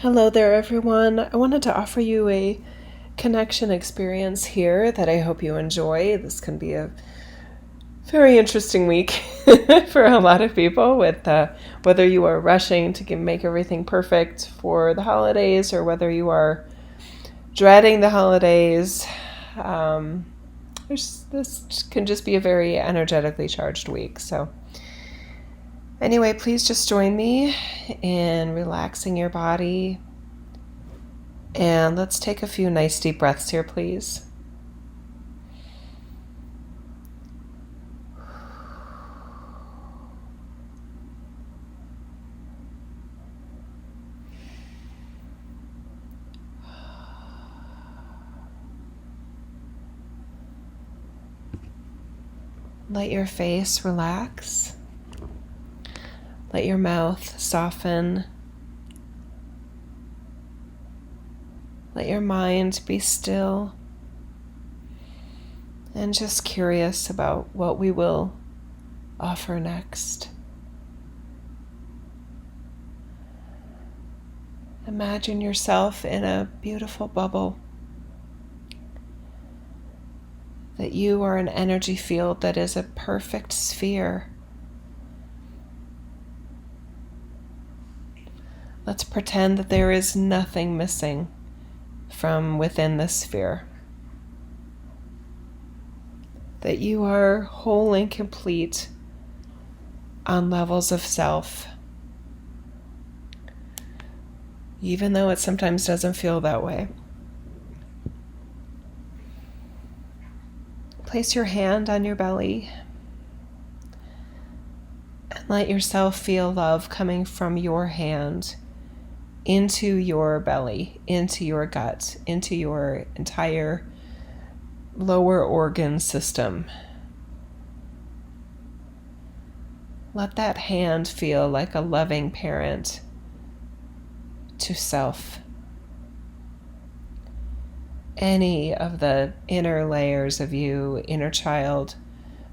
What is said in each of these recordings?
Hello there, everyone. I wanted to offer you a connection experience here that I hope you enjoy. This can be a very interesting week for a lot of people, with whether you are rushing to make everything perfect for the holidays or whether you are dreading the holidays. This can just be a very energetically charged week. So, anyway, please just join me in relaxing your body. And let's take a few nice deep breaths here, please. Let your face relax. Let your mouth soften. Let your mind be still and just curious about what we will offer next. Imagine yourself in a beautiful bubble, that you are an energy field that is a perfect sphere. Let's pretend that there is nothing missing from within this sphere, that you are whole and complete on levels of self, even though it sometimes doesn't feel that way. Place your hand on your belly and let yourself feel love coming from your hand into your belly, into your gut, into your entire lower organ system. Let that hand feel like a loving parent to self. Any of the inner layers of you, inner child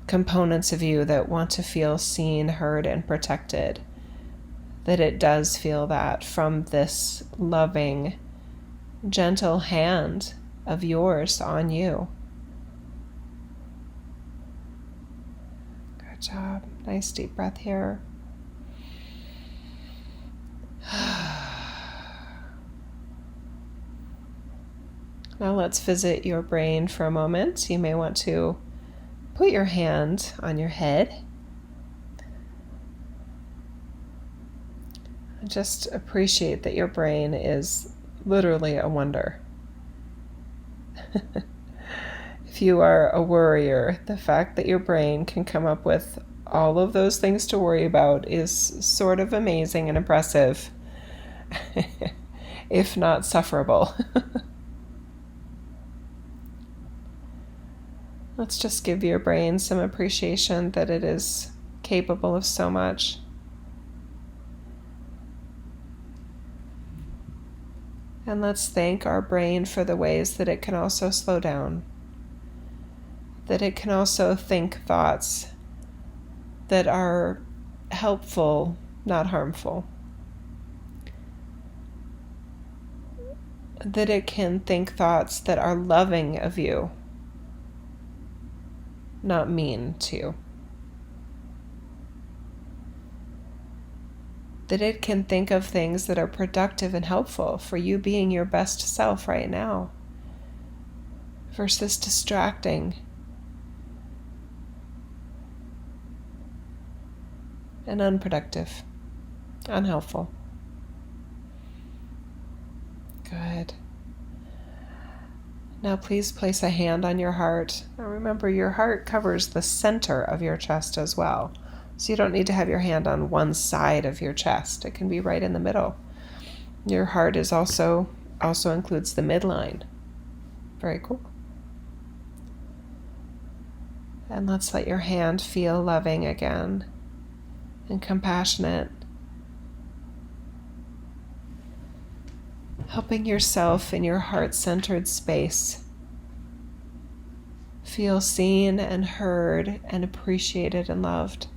components of you that want to feel seen, heard, and protected, that it does feel that from this loving, gentle hand of yours on you. Good job. Nice deep breath here. Now let's visit your brain for a moment. You may want to put your hand on your head. Just appreciate that your brain is literally a wonder. If you are a worrier, the fact that your brain can come up with all of those things to worry about is sort of amazing and impressive, if not sufferable. Let's just give your brain some appreciation that it is capable of so much. And let's thank our brain for the ways that it can also slow down, that it can also think thoughts that are helpful, not harmful, that it can think thoughts that are loving of you, not mean to you. That it can think of things that are productive and helpful for you being your best self right now, versus distracting and unproductive, unhelpful. Good. Now please place a hand on your heart. Now remember, your heart covers the center of your chest as well. So you don't need to have your hand on one side of your chest. It can be right in the middle. Your heart is also includes the midline. Very cool. And let's let your hand feel loving again and compassionate. Helping yourself in your heart-centered space feel seen and heard and appreciated and loved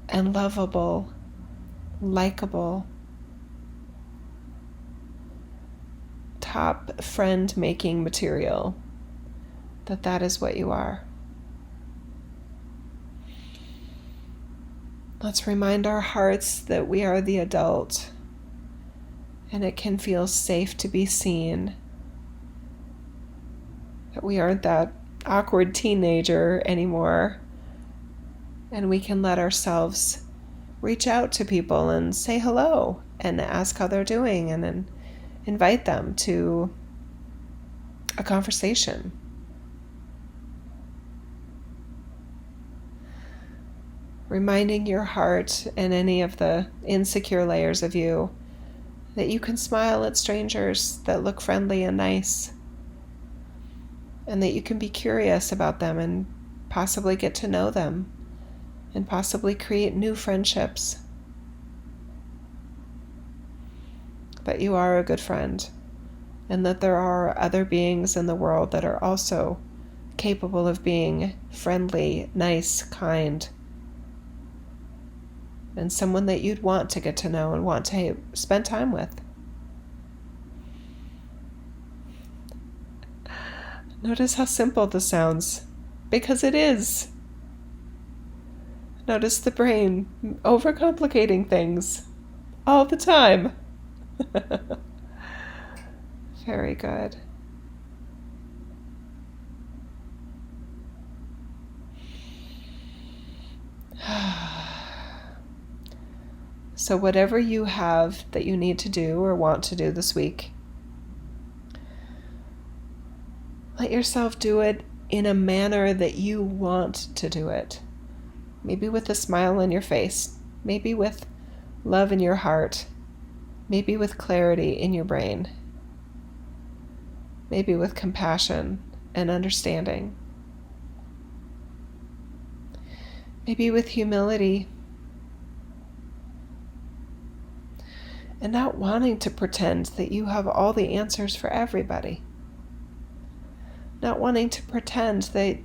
and lovable, likable, top friend-making material, that is what you are. Let's remind our hearts that we are the adult, and it can feel safe to be seen, that we aren't that awkward teenager anymore, and we can let ourselves reach out to people and say hello and ask how they're doing and then invite them to a conversation. Reminding your heart and any of the insecure layers of you that you can smile at strangers that look friendly and nice, and that you can be curious about them and possibly get to know them and possibly create new friendships. That you are a good friend, and that there are other beings in the world that are also capable of being friendly, nice, kind, and someone that you'd want to get to know and want to spend time with. Notice how simple this sounds, because it is. Notice the brain overcomplicating things all the time. Very good. So whatever you have that you need to do or want to do this week, let yourself do it in a manner that you want to do it. Maybe with a smile on your face, maybe with love in your heart, maybe with clarity in your brain, maybe with compassion and understanding, maybe with humility, and not wanting to pretend that you have all the answers for everybody. Not wanting to pretend that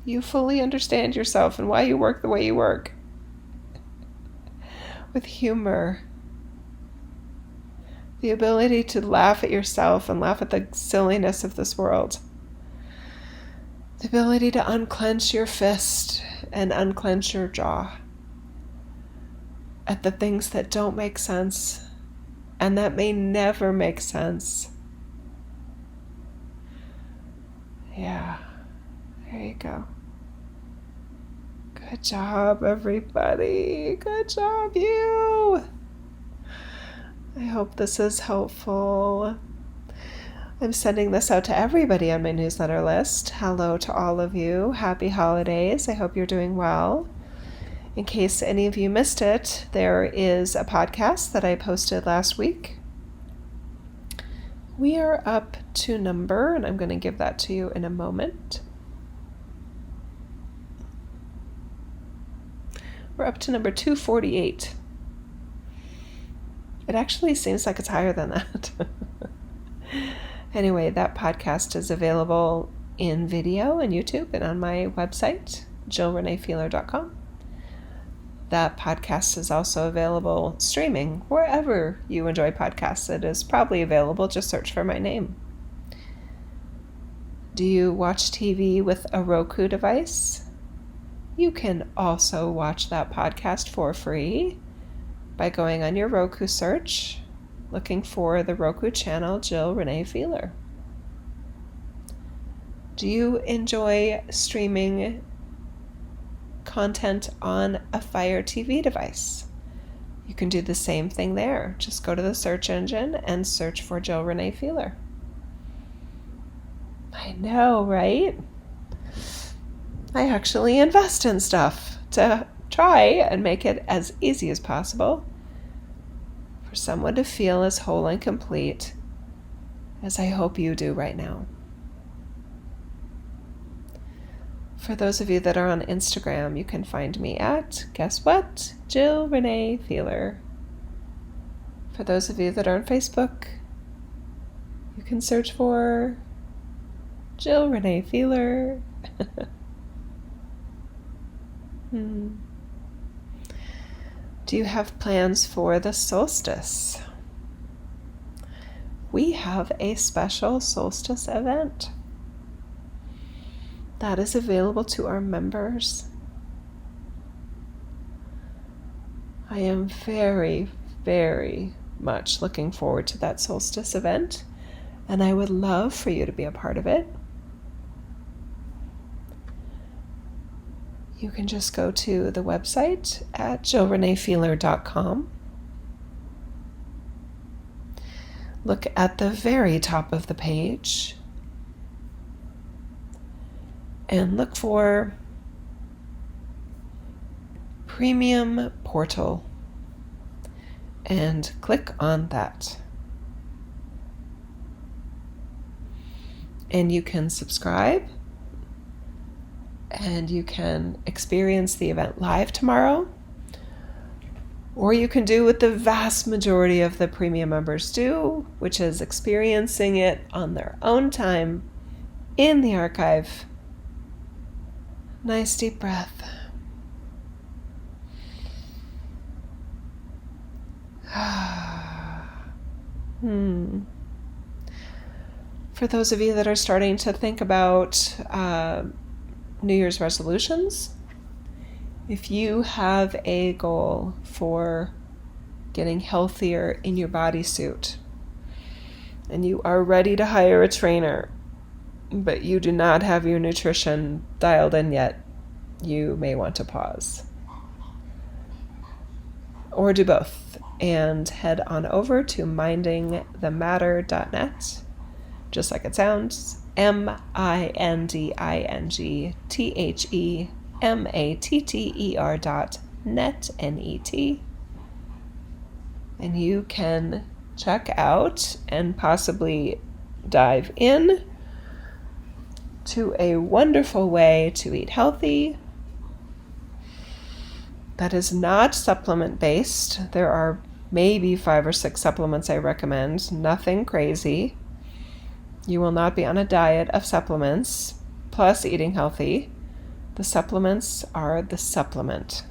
you fully understand yourself and why you work the way you work. With humor. The ability to laugh at yourself and laugh at the silliness of this world. The ability to unclench your fist and unclench your jaw at the things that don't make sense and that may never make sense. Yeah, there you go. Good job, everybody. Good job, you. I hope this is helpful. I'm sending this out to everybody on my newsletter list. Hello to all of you. Happy holidays. I hope you're doing well. In case any of you missed it, there is a podcast that I posted last week. We are up to number, and I'm going to give that to you in a moment. We're up to number 248. It actually seems like it's higher than that. Anyway, that podcast is available in video on YouTube and on my website, jillreneefeeler.com. That podcast is also available streaming wherever you enjoy podcasts. It is probably available. Just search for my name. Do you watch TV with a Roku device? You can also watch that podcast for free by going on your Roku search, looking for the Roku channel, Jill Renee Feeler. Do you enjoy streaming content on a Fire TV device? You can do the same thing there. Just go to the search engine and search for Jill Renee Feeler. I know, right? I actually invest in stuff to try and make it as easy as possible for someone to feel as whole and complete as I hope you do right now. For those of you that are on Instagram, you can find me at, guess what? Jill Renee Feeler. For those of you that are on Facebook, you can search for Jill Renee Feeler. Do you have plans for the solstice? we have a special solstice event that is available to our members. I am very, very much looking forward to that solstice event, and I would love for you to be a part of it. You can just go to the website at jillreneefeeler.com. Look at the very top of the page and look for Premium Portal and click on that. And you can subscribe and you can experience the event live tomorrow, or you can do what the vast majority of the premium members do, which is experiencing it on their own time in the archive. Nice deep breath. For those of you that are starting to think about New Year's resolutions, if you have a goal for getting healthier in your bodysuit and you are ready to hire a trainer, but you do not have your nutrition dialed in yet, you may want to pause. Or do both and head on over to mindingthematter.net, just like it sounds, mindingthematter.net, N-E-T. And you can check out and possibly dive in to a wonderful way to eat healthy that is not supplement based. There are maybe 5 or 6 supplements I recommend, nothing crazy. You will not be on a diet of supplements plus eating healthy. The supplements are the supplement.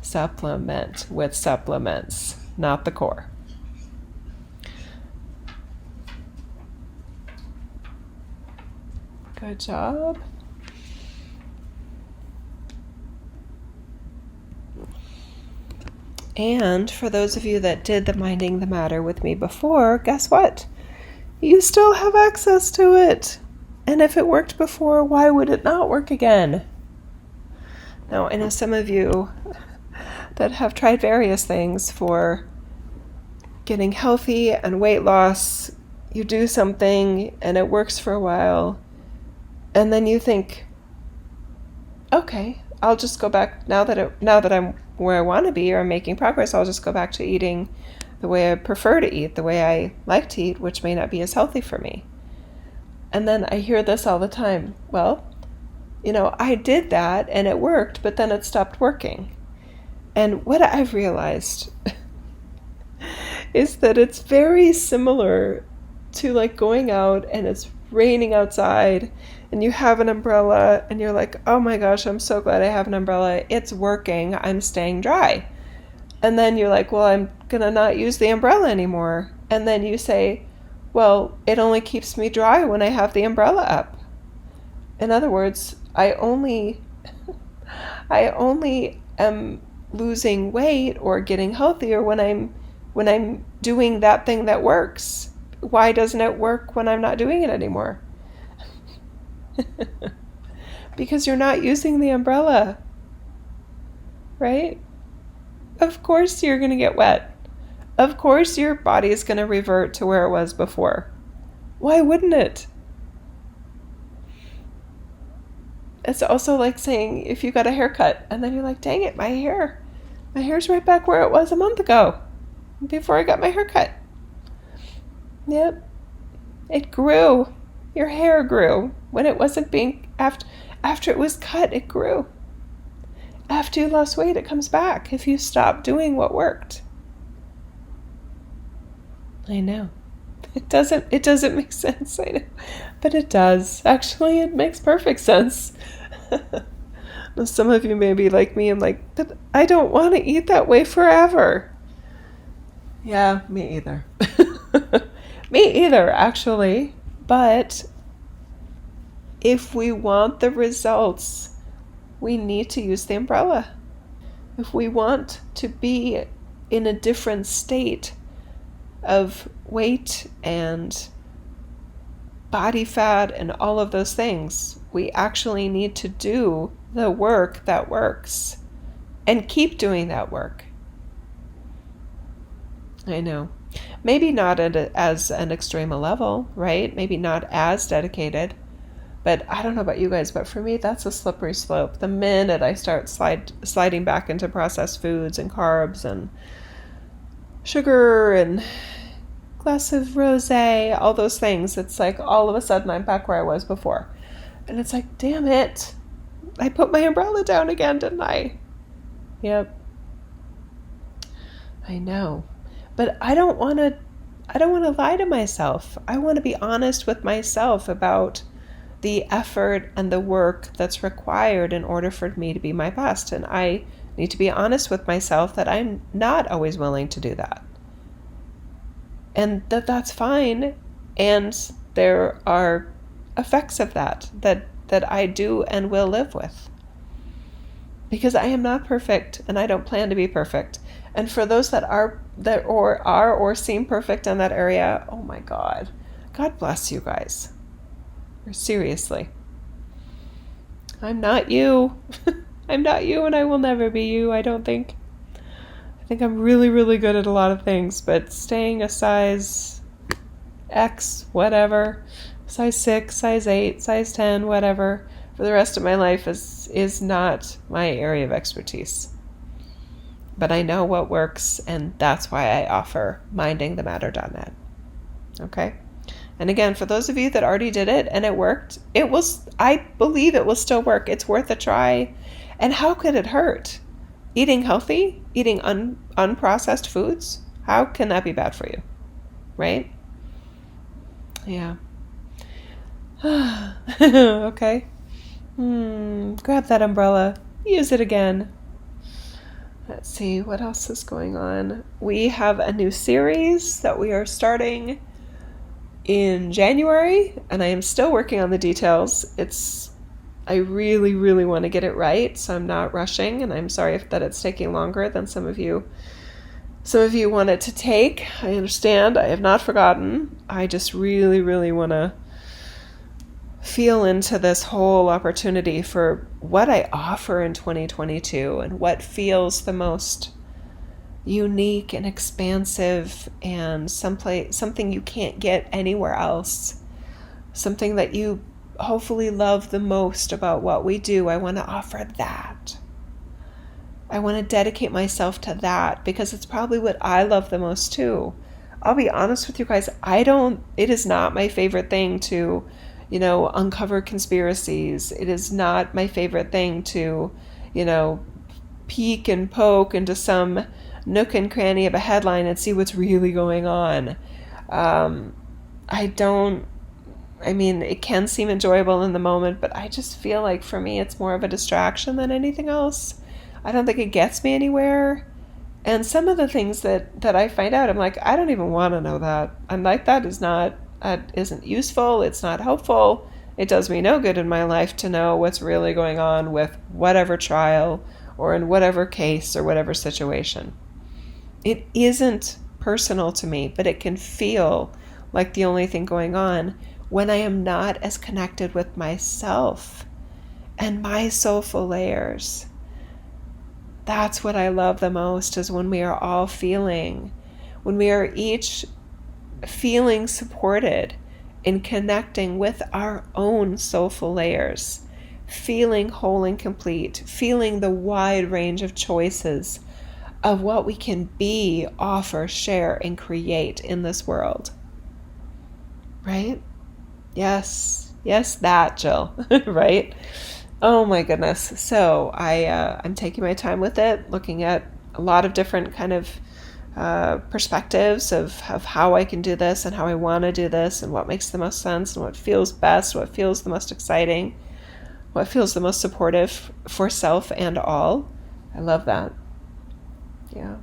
Supplement with supplements, not the core. Good job. And for those of you that did the Minding the Matter with me before, guess what? You still have access to it. And if it worked before, why would it not work again? Now, I know some of you that have tried various things for getting healthy and weight loss. You do something and it works for a while. And then you think, okay, I'll just go back now that I'm where I want to be or I'm making progress. I'll just go back to eating the way I prefer to eat, the way I like to eat, which may not be as healthy for me. And then I hear this all the time. Well, I did that and it worked, but then it stopped working. And what I've realized is that it's very similar to like going out and it's raining outside and you have an umbrella and you're like, oh my gosh, I'm so glad I have an umbrella. It's working. I'm staying dry. And then you're like, well, I'm going to not use the umbrella anymore. And then you say, well, it only keeps me dry when I have the umbrella up. In other words, I only am losing weight or getting healthier when I'm doing that thing that works. Why doesn't it work when I'm not doing it anymore? Because you're not using the umbrella, right? Of course you're going to get wet. Of course your body is going to revert to where it was before. Why wouldn't it? It's also like saying if you got a haircut and then you're like, dang it, my hair's right back where it was a month ago before I got my haircut. Yep. It grew. Your hair grew. When it wasn't being, after it was cut, it grew. After you lost weight, it comes back if you stop doing what worked. I know. It doesn't make sense, I know. But it does. Actually, it makes perfect sense. Some of you may be like me. I'm like, but I don't want to eat that way forever. Yeah, me either. Me either, actually. But if we want the results, we need to use the umbrella. If we want to be in a different state of weight and body fat and all of those things, we actually need to do the work that works and keep doing that work. I know. Maybe not as an extreme a level, right? Maybe not as dedicated. But I don't know about you guys, but for me, that's a slippery slope. The minute I start sliding back into processed foods and carbs and sugar and glass of rosé, all those things, it's like all of a sudden I'm back where I was before. And it's like, damn it, I put my umbrella down again, didn't I? Yep. I know. But I don't want to lie to myself. I want to be honest with myself about the effort and the work that's required in order for me to be my best. And I need to be honest with myself that I'm not always willing to do that. And that's fine. And there are effects of that I do and will live with. Because I am not perfect and I don't plan to be perfect. And for those that are or seem perfect in that area, oh my God. God bless you guys. Seriously. I'm not you. I'm not you, and I will never be you, I don't think. I think I'm really, really good at a lot of things, but staying a size X, whatever, size 6, size 8, size 10, whatever, for the rest of my life is not my area of expertise. But I know what works, and that's why I offer mindingthematter.net. Okay? And again, for those of you that already did it and it worked, I believe it will still work. It's worth a try. And how could it hurt? Eating healthy, eating unprocessed foods, how can that be bad for you? Right? Yeah. Okay. Grab that umbrella. Use it again. Let's see, what else is going on? We have a new series that we are starting in January, and I am still working on the details. I really, really want to get it right, so I'm not rushing, and I'm sorry that it's taking longer than some of you want it to take. I understand. I have not forgotten. I just really, really want to feel into this whole opportunity for what I offer in 2022 and what feels the most unique and expansive and something you can't get anywhere else. Something that you hopefully love the most about what we do. I want to offer that. I want to dedicate myself to that because it's probably what I love the most too. I'll be honest with you guys, it is not my favorite thing to, uncover conspiracies. It is not my favorite thing to, peek and poke into some nook and cranny of a headline and see what's really going on. It can seem enjoyable in the moment, but I just feel like for me it's more of a distraction than anything else. I don't think it gets me anywhere. And some of the things that I find out, I'm like, I don't even want to know that. I'm like, that isn't useful. It's not helpful. It does me no good in my life to know what's really going on with whatever trial or in whatever case or whatever situation. It isn't personal to me, but it can feel like the only thing going on when I am not as connected with myself and my soulful layers. That's what I love the most, is when we are all when we are each feeling supported in connecting with our own soulful layers, feeling whole and complete, feeling the wide range of choices of what we can be, offer, share, and create in this world. Right? Yes, that, Jill. Right? Oh my goodness. So I'm taking my time with it, looking at a lot of different kind of perspectives of how I can do this and how I want to do this and what makes the most sense and what feels best, what feels the most exciting, what feels the most supportive for self and all. I love that. Yeah.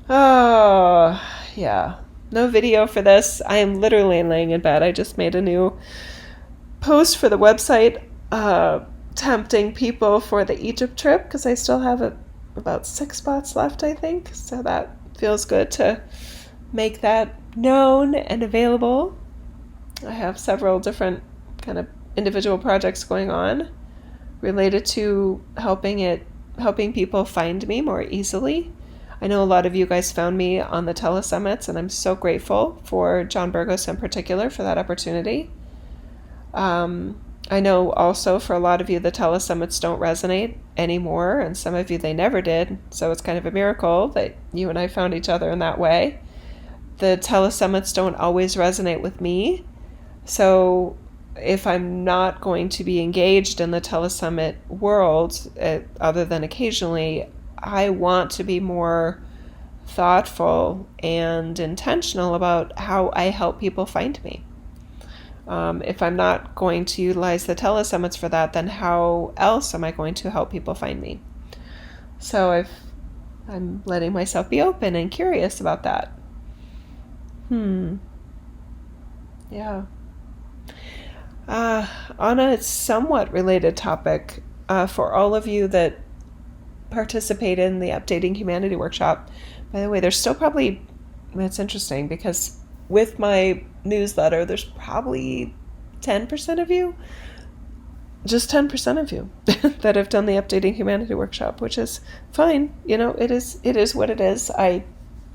Oh, yeah, no video for this. I am literally laying in bed. I just made a new post for the website, tempting people for the Egypt trip because I still have about 6 spots left, I think. So that feels good to make that known and available. I have several different kind of individual projects going on related to helping people find me more easily. I know a lot of you guys found me on the telesummits, and I'm so grateful for John Burgos in particular for that opportunity. I know also for a lot of you the telesummits don't resonate anymore, and some of you they never did, so it's kind of a miracle that you and I found each other in that way. The telesummits don't always resonate with me, so if I'm not going to be engaged in the telesummit world, other than occasionally, I want to be more thoughtful and intentional about how I help people find me. If I'm not going to utilize the telesummits for that, then how else am I going to help people find me? So I'm letting myself be open and curious about that. Yeah. On a somewhat related topic, for all of you that participate in the Updating Humanity workshop, by the way, there's still probably, it's interesting because with my newsletter, there's probably 10% of you, just 10% of you that have done the Updating Humanity workshop, which is fine. It is what it is. I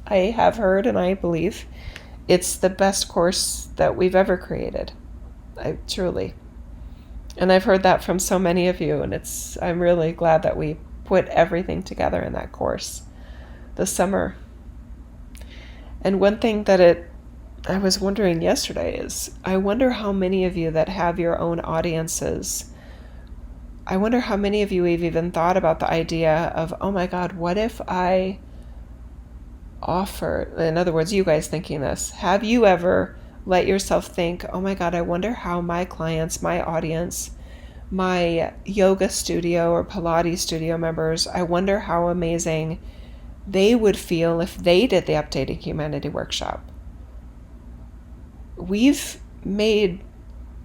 have heard and I believe it's the best course that we've ever created. Truly. And I've heard that from so many of you, and I'm really glad that we put everything together in that course this summer. And one thing that I was wondering yesterday is, I wonder how many of you that have your own audiences, I wonder how many of you have even thought about the idea of, oh my God, what if I offer, in other words, you guys thinking this, have you ever let yourself think, oh my God, I wonder how my clients, my audience, my yoga studio or Pilates studio members, I wonder how amazing they would feel if they did the Updating Humanity workshop. We've made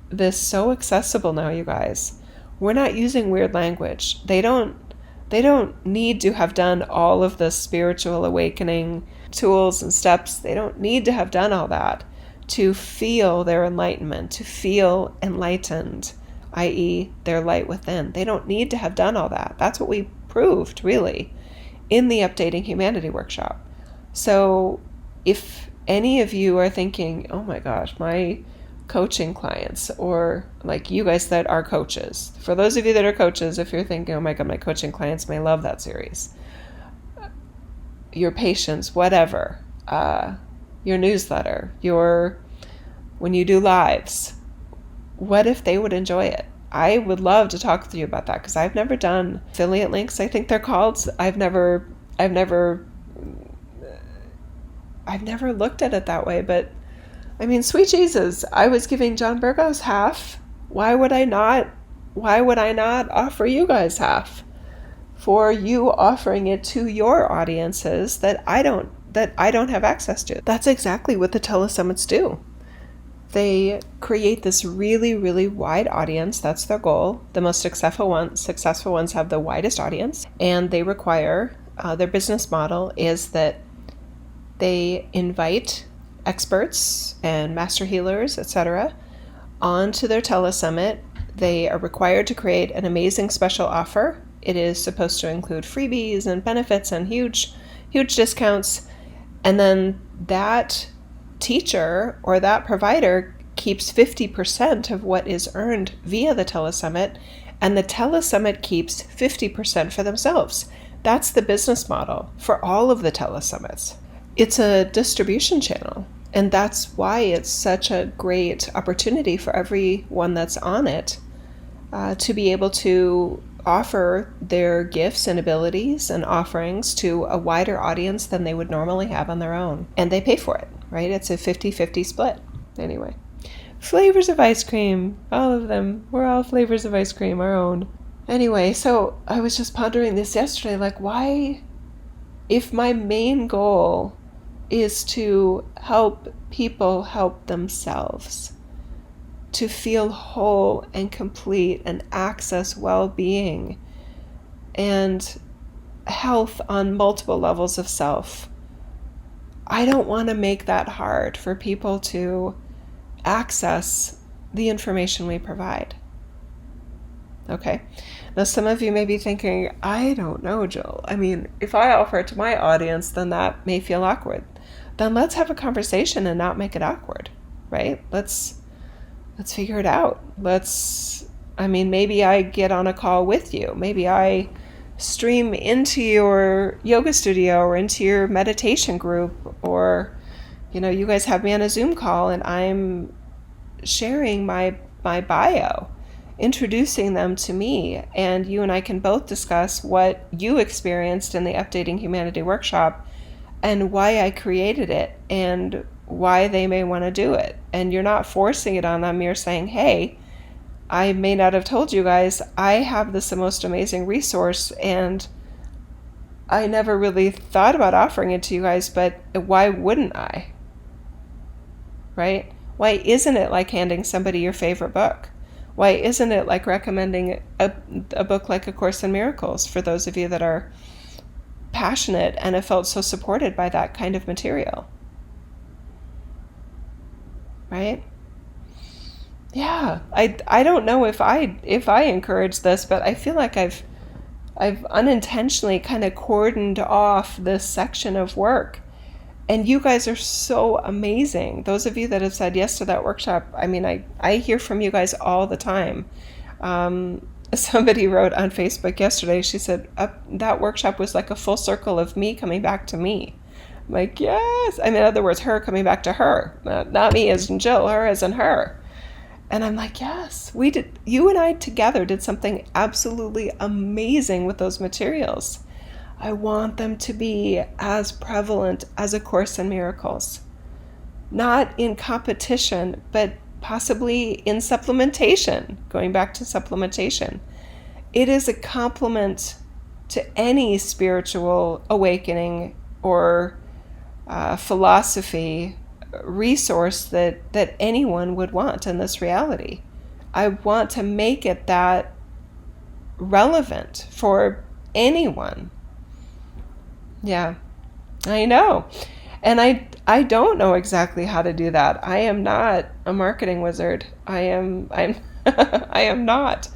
this so accessible now, you guys. We're not using weird language. They don't need to have done all of the spiritual awakening tools and steps. They don't need to have done all that to feel their enlightenment, to feel enlightened, i.e. their light within. They don't need to have done all that. That's what we proved, really, in the Updating Humanity workshop. So if any of you are thinking, oh my gosh, my coaching clients, or like you guys that are coaches, for those of you that are coaches, if you're thinking, oh my God, my coaching clients may love that series, your patients, whatever, your newsletter, when you do lives, what if they would enjoy it? I would love to talk with you about that because I've never done affiliate links, I think they're called. I've never looked at it that way, but I mean, sweet Jesus, I was giving John Burgos half. Why would I not offer you guys half for you offering it to your audiences that I don't have access to? That's exactly what the telesummits do. They create this really, really wide audience. That's their goal. The most successful ones have the widest audience, and they require, their business model is that they invite experts and master healers, etc., onto their telesummit. They are required to create an amazing special offer. It is supposed to include freebies and benefits and huge discounts. And then that teacher or that provider keeps 50% of what is earned via the telesummit, and the telesummit keeps 50% for themselves. That's the business model for all of the telesummits. It's a distribution channel, and that's why it's such a great opportunity for everyone that's on it to be able to offer their gifts and abilities and offerings to a wider audience than they would normally have on their own. And they pay for it, right? It's a 50-50 split. Anyway, flavors of ice cream, all of them. We're all flavors of ice cream, our own. Anyway, so I was just pondering this yesterday, like why, if my main goal is to help people help themselves, to feel whole and complete and access well-being and health on multiple levels of self. I don't want to make that hard for people to access the information we provide. Okay. Now, some of you may be thinking, I don't know, Jill. I mean, if I offer it to my audience, then that may feel awkward. Then let's have a conversation and not make it awkward, right? Let's figure it out. Maybe I get on a call with you. Maybe I stream into your yoga studio or into your meditation group, or, you guys have me on a Zoom call and I'm sharing my bio, introducing them to me, and you and I can both discuss what you experienced in the Updating Humanity workshop and why I created it and why they may want to do it. And you're not forcing it on them. You're saying, hey, I may not have told you guys, I have this most amazing resource and I never really thought about offering it to you guys, but why wouldn't I? Right? Why isn't it like handing somebody your favorite book? Why isn't it like recommending a book like A Course in Miracles for those of you that are passionate and have felt so supported by that kind of material? Right? Yeah, I don't know if I encourage this, but I feel like I've unintentionally kind of cordoned off this section of work. And you guys are so amazing. Those of you that have said yes to that workshop, I hear from you guys all the time. Somebody wrote on Facebook yesterday, she said, that workshop was like a full circle of me coming back to me. I'm like, yes. In other words, her coming back to her. Not me as in Jill, her as in her. And I'm like, yes, we did. You and I together did something absolutely amazing with those materials. I want them to be as prevalent as A Course in Miracles. Not in competition, but possibly in supplementation, going back to supplementation. It is a complement to any spiritual awakening or philosophy resource that anyone would want in this reality. I want to make it that relevant for anyone. Yeah, I know. And I don't know exactly how to do that. I am not a marketing wizard. I'm I am not.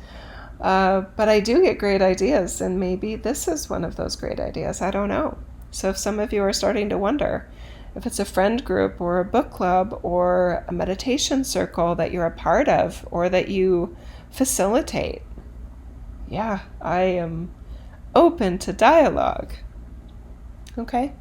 But I do get great ideas, and maybe this is one of those great ideas. I don't know. So if some of you are starting to wonder if it's a friend group or a book club or a meditation circle that you're a part of or that you facilitate, yeah, I am open to dialogue. Okay?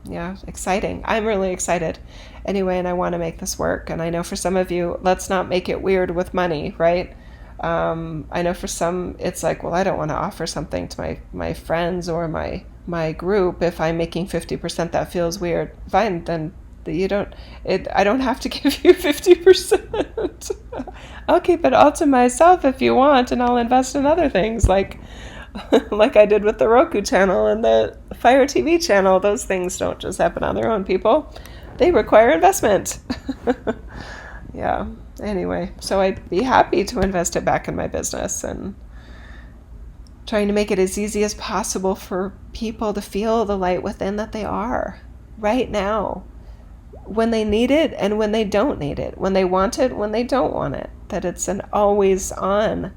Yeah, exciting. I'm really excited. Anyway, and I want to make this work. And I know for some of you, let's not make it weird with money, right? I know for some, it's like, well, I don't want to offer something to my friends or my group. If I'm making 50%, that feels weird. Fine, then I don't have to give you 50%. I'll keep it all to myself if you want, and I'll invest in other things like I did with the Roku channel and the Fire TV channel. Those things don't just happen on their own, people. They require investment. Yeah. Anyway, so I'd be happy to invest it back in my business and trying to make it as easy as possible for people to feel the light within that they are right now, when they need it and when they don't need it, when they want it, when they don't want it, that it's an always on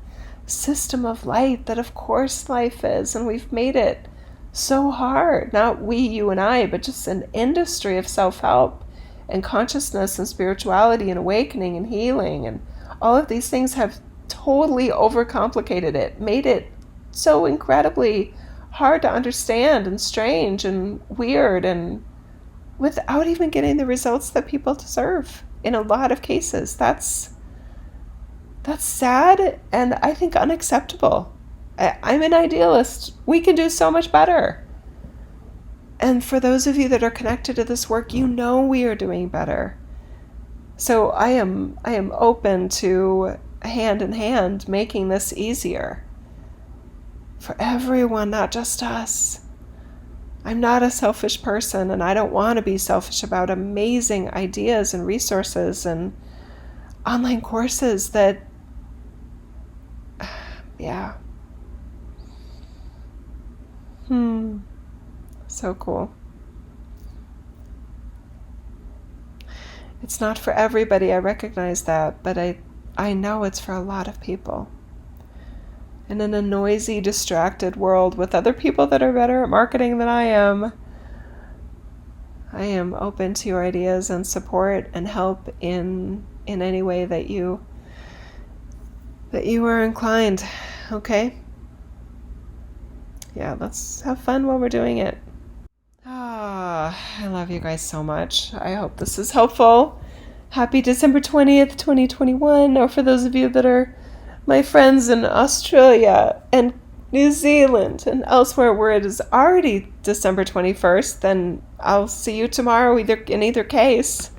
system of light that of course life is, and we've made it so hard, not we, you and I, but just an industry of self-help and consciousness and spirituality and awakening and healing, and all of these things have totally overcomplicated it, made it so incredibly hard to understand and strange and weird, and without even getting the results that people deserve in a lot of cases. That's sad and I think unacceptable. I'm an idealist. We can do so much better. And for those of you that are connected to this work, you know we are doing better. So I am open to hand in hand making this easier for everyone, not just us. I'm not a selfish person, and I don't want to be selfish about amazing ideas and resources and online courses that, yeah. So cool. It's not for everybody, I recognize that, but I know it's for a lot of people. And in a noisy, distracted world with other people that are better at marketing than I am open to your ideas and support and help in any way that you are inclined. Okay? Yeah, let's have fun while we're doing it. I love you guys so much. I hope this is helpful. Happy December 20th, 2021, or for those of you that are my friends in Australia and New Zealand and elsewhere where it is already December 21st, then I'll see you tomorrow in either case.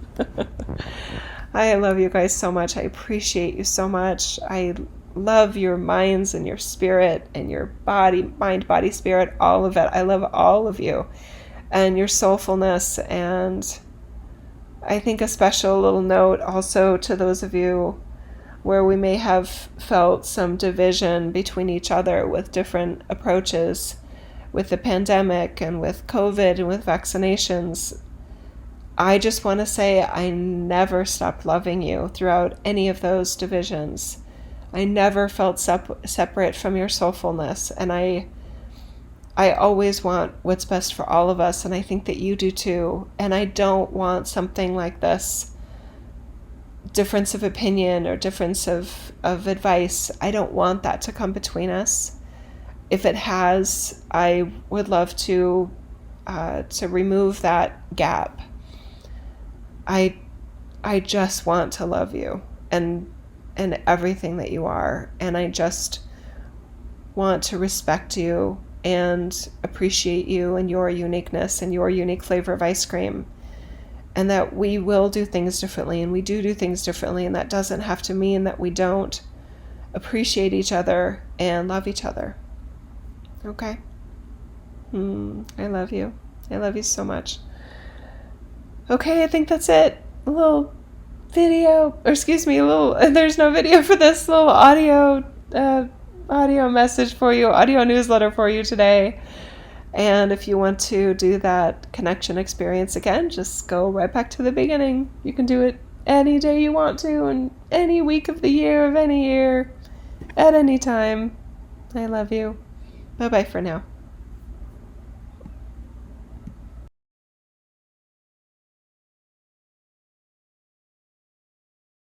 I love you guys so much. I appreciate you so much. I love your minds and your spirit and your mind, body, spirit, all of it. I love all of you and your soulfulness. And I think a special little note also to those of you where we may have felt some division between each other with different approaches with the pandemic and with COVID and with vaccinations. I just want to say I never stopped loving you throughout any of those divisions. I never felt separate from your soulfulness, and I always want what's best for all of us, and I think that you do too. And I don't want something like this difference of opinion or difference of advice. I don't want that to come between us. If it has, I would love to remove that gap. I just want to love you and everything that you are, and I just want to respect you and appreciate you and your uniqueness and your unique flavor of ice cream, and that we will do things differently, and we do things differently, and that doesn't have to mean that we don't appreciate each other and love each other. Okay? I love you. I love you so much. Okay, I think that's it. A little video, or excuse me, there's no video for this, little audio message for you, audio newsletter for you today. And if you want to do that connection experience again, just go right back to the beginning. You can do it any day you want to, and any week of the year, of any year, at any time. I love you. Bye-bye for now.